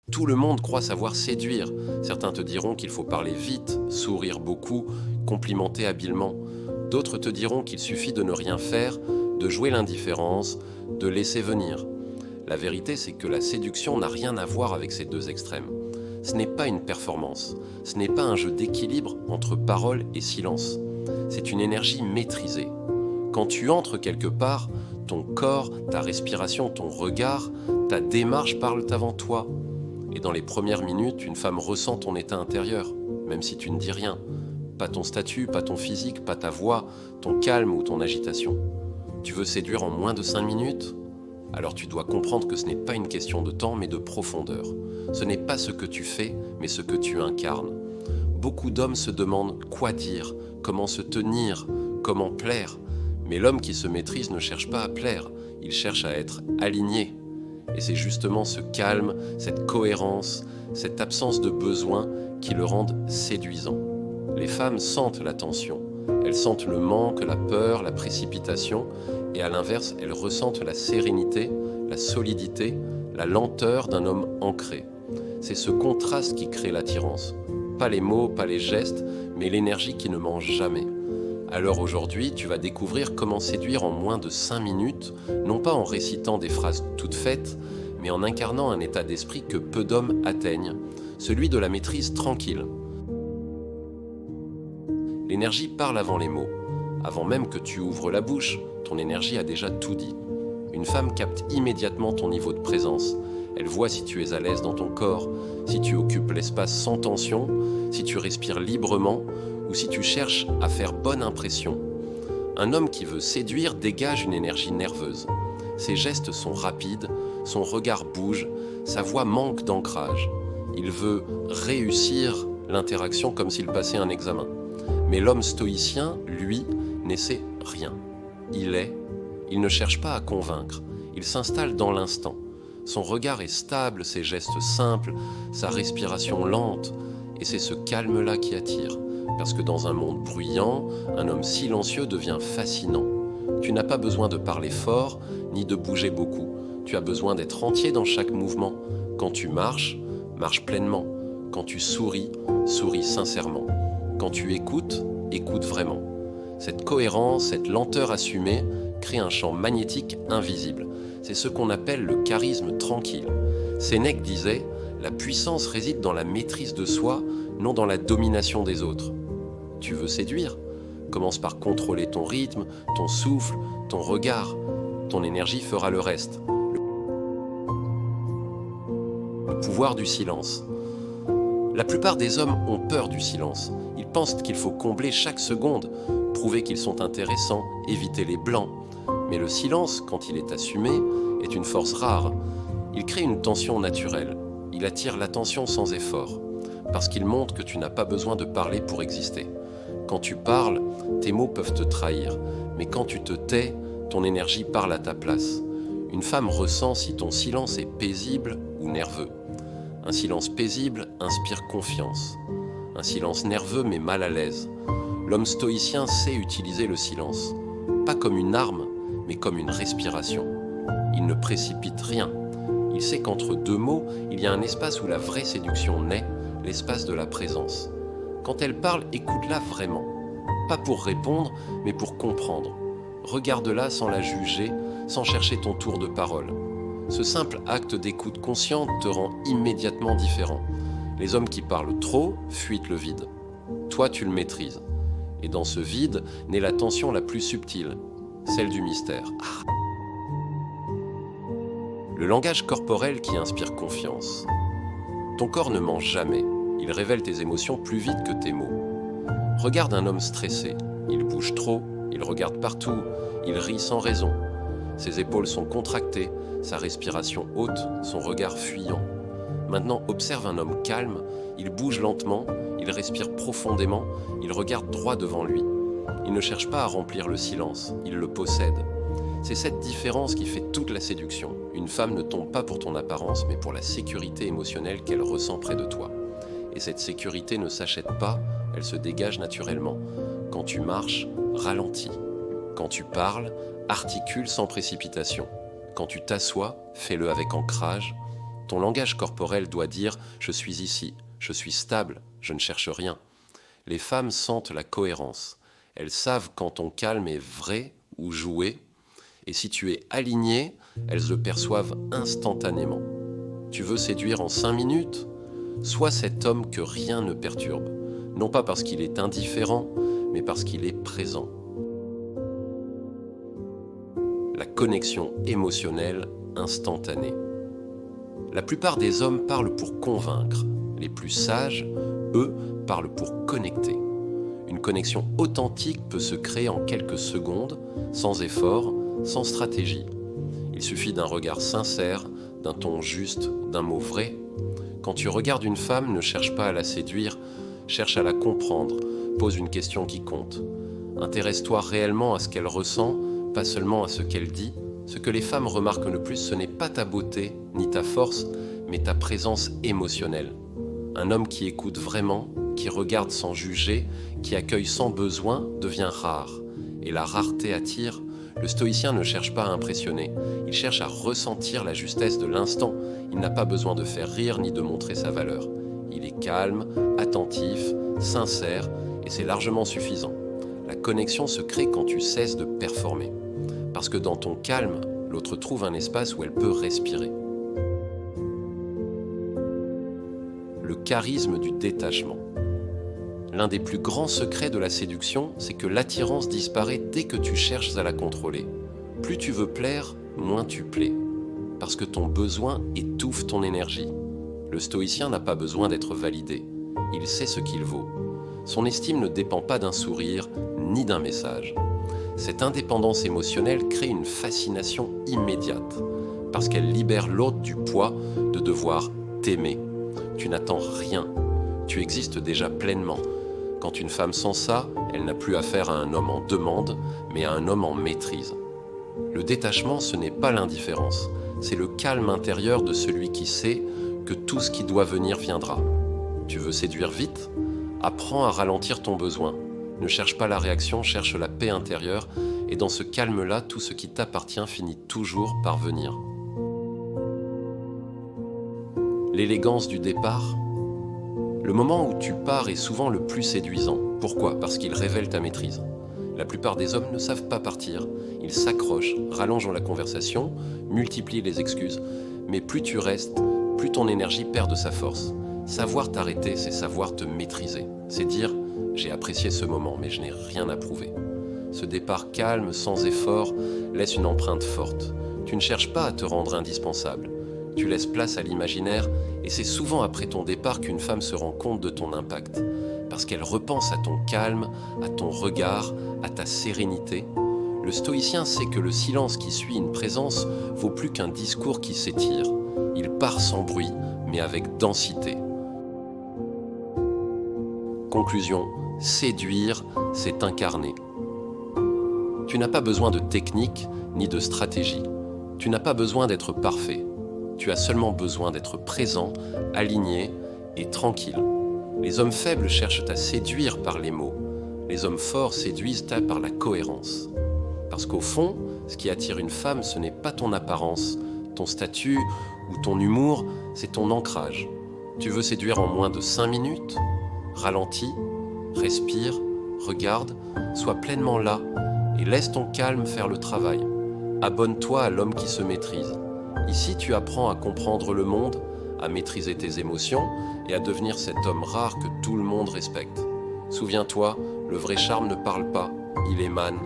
Tout le monde croit savoir séduire. Certains te diront qu'il faut parler vite, sourire beaucoup, complimenter habilement. D'autres te diront qu'il suffit de ne rien faire, de jouer l'indifférence, de laisser venir. La vérité, c'est que la séduction n'a rien à voir avec ces deux extrêmes. Ce n'est pas une performance, ce n'est pas un jeu d'équilibre entre parole et silence. C'est une énergie maîtrisée. Quand tu entres quelque part, ton corps, ta respiration, ton regard, ta démarche parlent avant toi. Et dans les premières minutes, une femme ressent ton état intérieur, même si tu ne dis rien. Pas ton statut, pas ton physique, pas ta voix, ton calme ou ton agitation. Tu veux séduire en moins de 5 minutes ? Alors tu dois comprendre que ce n'est pas une question de temps, mais de profondeur. Ce n'est pas ce que tu fais, mais ce que tu incarnes. Beaucoup d'hommes se demandent quoi dire, comment se tenir, comment plaire. Mais l'homme qui se maîtrise ne cherche pas à plaire, il cherche à être aligné. Et c'est justement ce calme, cette cohérence, cette absence de besoin qui le rendent séduisant. Les femmes sentent la tension. Elles sentent le manque, la peur, la précipitation, et à l'inverse, elles ressentent la sérénité, la solidité, la lenteur d'un homme ancré. C'est ce contraste qui crée l'attirance. Pas les mots, pas les gestes, mais l'énergie qui ne mange jamais. Alors aujourd'hui, tu vas découvrir comment séduire en moins de 5 minutes, non pas en récitant des phrases toutes faites, mais en incarnant un état d'esprit que peu d'hommes atteignent, celui de la maîtrise tranquille. L'énergie parle avant les mots. Avant même que tu ouvres la bouche, ton énergie a déjà tout dit. Une femme capte immédiatement ton niveau de présence. Elle voit si tu es à l'aise dans ton corps, si tu occupes l'espace sans tension, si tu respires librement ou si tu cherches à faire bonne impression. Un homme qui veut séduire dégage une énergie nerveuse. Ses gestes sont rapides, son regard bouge, sa voix manque d'ancrage. Il veut réussir l'interaction comme s'il passait un examen. Mais l'homme stoïcien, lui, n'essaie rien. Il est, il ne cherche pas à convaincre, il s'installe dans l'instant. Son regard est stable, ses gestes simples, sa respiration lente, et c'est ce calme-là qui attire. Parce que dans un monde bruyant, un homme silencieux devient fascinant. Tu n'as pas besoin de parler fort, ni de bouger beaucoup. Tu as besoin d'être entier dans chaque mouvement. Quand tu marches, marche pleinement. Quand tu souris, souris sincèrement. Quand tu écoutes, écoute vraiment. Cette cohérence, cette lenteur assumée crée un champ magnétique invisible. C'est ce qu'on appelle le charisme tranquille. Sénèque disait « La puissance réside dans la maîtrise de soi, non dans la domination des autres ». Tu veux séduire ? Commence par contrôler ton rythme, ton souffle, ton regard. Ton énergie fera le reste. Le pouvoir du silence. La plupart des hommes ont peur du silence. Ils pensent qu'il faut combler chaque seconde, prouver qu'ils sont intéressants, éviter les blancs. Mais le silence, quand il est assumé, est une force rare. Il crée une tension naturelle. Il attire l'attention sans effort, parce qu'il montre que tu n'as pas besoin de parler pour exister. Quand tu parles, tes mots peuvent te trahir, mais quand tu te tais, ton énergie parle à ta place. Une femme ressent si ton silence est paisible ou nerveux. Un silence paisible inspire confiance. Un silence nerveux met mal à l'aise. L'homme stoïcien sait utiliser le silence, pas comme une arme, mais comme une respiration. Il ne précipite rien. Il sait qu'entre deux mots, il y a un espace où la vraie séduction naît, l'espace de la présence. Quand elle parle, écoute-la vraiment. Pas pour répondre, mais pour comprendre. Regarde-la sans la juger, sans chercher ton tour de parole. Ce simple acte d'écoute consciente te rend immédiatement différent. Les hommes qui parlent trop fuient le vide. Toi, tu le maîtrises. Et dans ce vide naît la tension la plus subtile, celle du mystère. Le langage corporel qui inspire confiance. Ton corps ne ment jamais. Il révèle tes émotions plus vite que tes mots. Regarde un homme stressé. Il bouge trop, il regarde partout, il rit sans raison. Ses épaules sont contractées, sa respiration haute, son regard fuyant. Maintenant, observe un homme calme, il bouge lentement, il respire profondément, il regarde droit devant lui. Il ne cherche pas à remplir le silence, il le possède. C'est cette différence qui fait toute la séduction. Une femme ne tombe pas pour ton apparence, mais pour la sécurité émotionnelle qu'elle ressent près de toi. Et cette sécurité ne s'achète pas, elle se dégage naturellement. Quand tu marches, ralentis. Quand tu parles, articule sans précipitation. Quand tu t'assois, fais-le avec ancrage. Ton langage corporel doit dire « je suis ici, je suis stable, je ne cherche rien ». Les femmes sentent la cohérence. Elles savent quand ton calme est vrai ou joué, et si tu es aligné, elles le perçoivent instantanément. Tu veux séduire en 5 minutes ? Sois cet homme que rien ne perturbe, non pas parce qu'il est indifférent, mais parce qu'il est présent. La connexion émotionnelle instantanée. La plupart des hommes parlent pour convaincre. Les plus sages, eux, parlent pour connecter. Une connexion authentique peut se créer en quelques secondes, sans effort, sans stratégie. Il suffit d'un regard sincère, d'un ton juste, d'un mot vrai. Quand tu regardes une femme, ne cherche pas à la séduire, cherche à la comprendre, pose une question qui compte. Intéresse-toi réellement à ce qu'elle ressent, pas seulement à ce qu'elle dit. Ce que les femmes remarquent le plus, ce n'est pas ta beauté, ni ta force, mais ta présence émotionnelle. Un homme qui écoute vraiment, qui regarde sans juger, qui accueille sans besoin, devient rare. Et la rareté attire. Le stoïcien ne cherche pas à impressionner, il cherche à ressentir la justesse de l'instant. Il n'a pas besoin de faire rire ni de montrer sa valeur. Il est calme, attentif, sincère, et c'est largement suffisant. La connexion se crée quand tu cesses de performer. Parce que dans ton calme, l'autre trouve un espace où elle peut respirer. Le charisme du détachement. L'un des plus grands secrets de la séduction, c'est que l'attirance disparaît dès que tu cherches à la contrôler. Plus tu veux plaire, moins tu plais. Parce que ton besoin étouffe ton énergie. Le stoïcien n'a pas besoin d'être validé. Il sait ce qu'il vaut. Son estime ne dépend pas d'un sourire ni d'un message. Cette indépendance émotionnelle crée une fascination immédiate, parce qu'elle libère l'autre du poids de devoir t'aimer. Tu n'attends rien, tu existes déjà pleinement. Quand une femme sent ça, elle n'a plus affaire à un homme en demande, mais à un homme en maîtrise. Le détachement, ce n'est pas l'indifférence, c'est le calme intérieur de celui qui sait que tout ce qui doit venir viendra. Tu veux séduire vite ? Apprends à ralentir ton besoin. Ne cherche pas la réaction, cherche la paix intérieure, et dans ce calme-là, tout ce qui t'appartient finit toujours par venir. L'élégance du départ. Le moment où tu pars est souvent le plus séduisant. Pourquoi ? Parce qu'il révèle ta maîtrise. La plupart des hommes ne savent pas partir. Ils s'accrochent, rallongent la conversation, multiplient les excuses. Mais plus tu restes, plus ton énergie perd de sa force. Savoir t'arrêter, c'est savoir te maîtriser. C'est dire « j'ai apprécié ce moment, mais je n'ai rien à prouver ». Ce départ calme, sans effort, laisse une empreinte forte. Tu ne cherches pas à te rendre indispensable. Tu laisses place à l'imaginaire, et c'est souvent après ton départ qu'une femme se rend compte de ton impact. Parce qu'elle repense à ton calme, à ton regard, à ta sérénité. Le stoïcien sait que le silence qui suit une présence vaut plus qu'un discours qui s'étire. Il part sans bruit, mais avec densité. Conclusion, séduire, c'est incarner. Tu n'as pas besoin de technique ni de stratégie. Tu n'as pas besoin d'être parfait. Tu as seulement besoin d'être présent, aligné et tranquille. Les hommes faibles cherchent à séduire par les mots. Les hommes forts séduisent par la cohérence. Parce qu'au fond, ce qui attire une femme, ce n'est pas ton apparence, ton statut ou ton humour, c'est ton ancrage. Tu veux séduire en moins de 5 minutes ? Ralentis, respire, regarde, sois pleinement là et laisse ton calme faire le travail. Abonne-toi à l'homme qui se maîtrise. Ici, tu apprends à comprendre le monde, à maîtriser tes émotions et à devenir cet homme rare que tout le monde respecte. Souviens-toi, le vrai charme ne parle pas, il émane.